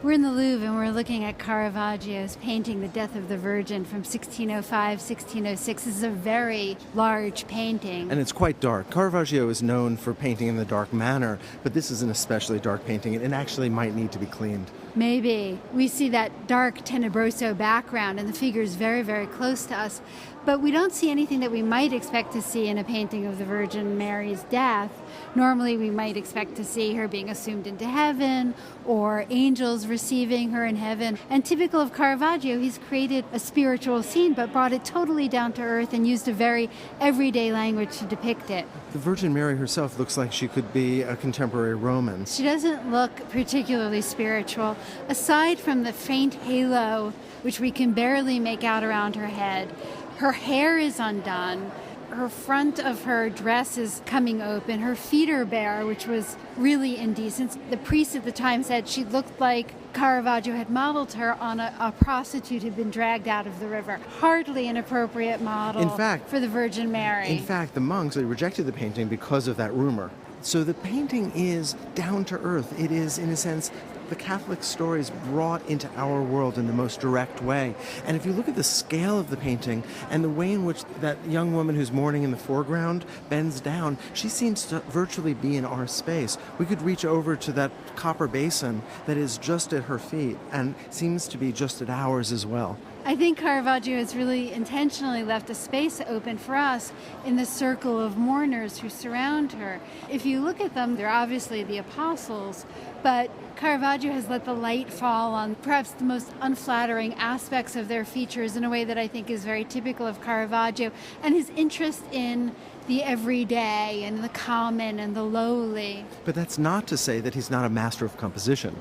We're in the Louvre and we're looking at Caravaggio's painting The Death of the Virgin from 1605, 1606. This is a very large painting. And it's quite dark. Caravaggio is known for painting in the dark manner, but this is an especially dark painting and actually might need to be cleaned. Maybe. We see that dark tenebroso background and the figure is very, very close to us. But we don't see anything that we might expect to see in a painting of the Virgin Mary's death. Normally we might expect to see her being assumed into heaven or angels receiving her in heaven. And typical of Caravaggio, he's created a spiritual scene but brought it totally down to earth and used a very everyday language to depict it. The Virgin Mary herself looks like she could be a contemporary Roman. She doesn't look particularly spiritual. Aside from the faint halo, which we can barely make out around her head, her hair is undone. Her front of her dress is coming open. Her feet are bare, which was really indecent. The priest at the time said she looked like Caravaggio had modeled her on a prostitute who'd been dragged out of the river. Hardly an appropriate model for the Virgin Mary. In fact, the monks, they rejected the painting because of that rumor. So the painting is down to earth. It is, in a sense, the Catholic stories brought into our world in the most direct way. And if you look at the scale of the painting and the way in which that young woman who's mourning in the foreground bends down, she seems to virtually be in our space. We could reach over to that copper basin that is just at her feet and seems to be just at ours as well. I think Caravaggio has really intentionally left a space open for us in the circle of mourners who surround her. If you look at them, they're obviously the apostles, but Caravaggio has let the light fall on perhaps the most unflattering aspects of their features in a way that I think is very typical of Caravaggio and his interest in the everyday and the common and the lowly. But that's not to say that he's not a master of composition.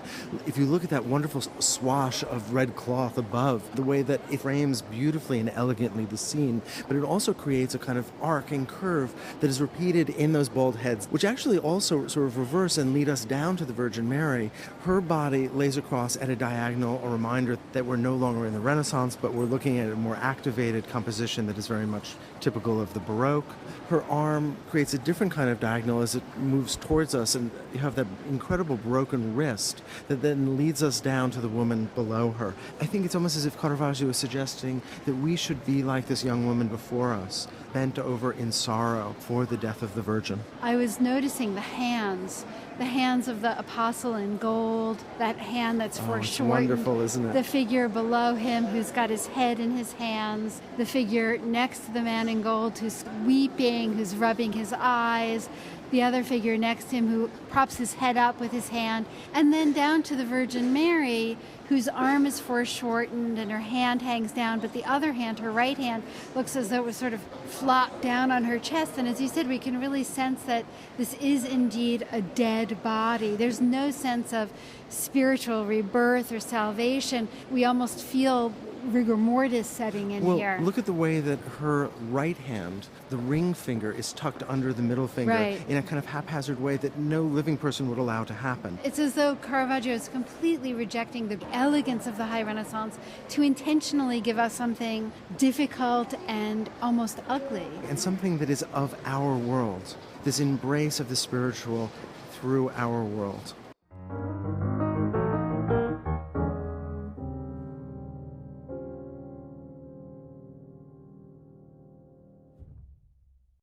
If you look at that wonderful swash of red cloth above, the way that it frames beautifully and elegantly the scene, but it also creates a kind of arc and curve that is repeated in those bald heads, which actually also sort of reverse and lead us down to the Virgin Mary. Her body lays across at a diagonal, a reminder that we're no longer in the Renaissance, but we're looking at a more activated composition that is very much typical of the Baroque. Her arm creates a different kind of diagonal as it moves towards us, and you have that incredible broken wrist that then leads us down to the woman below her. I think it's almost as if Caravaggio is suggesting that we should be like this young woman before us, bent over in sorrow for the death of the Virgin. I was noticing the hands of the apostle in gold, that hand that's foreshortened. Wonderful, isn't it? The figure below him who's got his head in his hands, the figure next to the man in gold who's weeping, who's rubbing his eyes, the other figure next to him who props his head up with his hand, and then down to the Virgin Mary, whose arm is foreshortened and her hand hangs down, but the other hand, her right hand, looks as though it was sort of flopped down on her chest. And as you said, we can really sense that this is indeed a dead body. There's no sense of spiritual rebirth or salvation. We almost feel rigor mortis setting in here. Look at the way that her right hand, the ring finger, is tucked under the middle finger in a kind of haphazard way that no living person would allow to happen. It's as though Caravaggio is completely rejecting the elegance of the High Renaissance to intentionally give us something difficult and almost ugly. And something that is of our world, this embrace of the spiritual through our world.